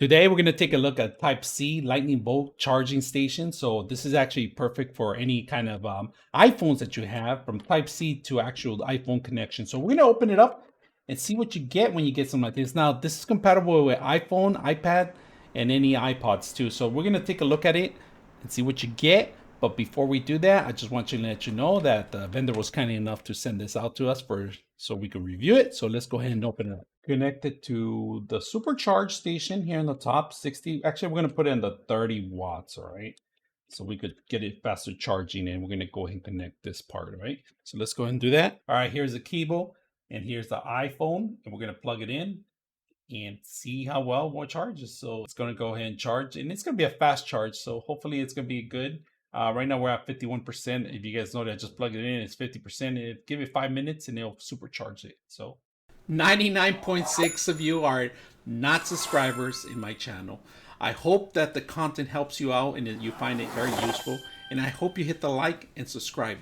Today we're going to take a look at Type-C lightning bolt charging station. So this is actually perfect for any kind of iPhones that you have, from Type-C to actual iPhone connection. So we're going to open it up and see what you get when you get something like this. Now this is compatible with iPhone, iPad, and any iPods too. So we're going to take a look at it and see what you get. But before we do that, I just want to let you know that the vendor was kind enough to send this out to us so we could review it. So let's go ahead and open it up. Connected to the supercharge station here in the top 60. Actually, we're going to put in the 30 watts, all right? So we could get it faster charging, and we're going to go ahead and connect this part, all right? So let's go ahead and do that. All right, here's the cable, and here's the iPhone, and we're going to plug it in and see how well it charges. So it's going to go ahead and charge, and it's going to be a fast charge, so hopefully it's going to be good. Right now we're at 51%. If you guys know that, just plug it in, it's 50%. Give it 5 minutes and it'll supercharge it. So 99.6 of you are not subscribers in my channel. I hope that the content helps you out and that you find it very useful, and I hope you hit the like and subscribe.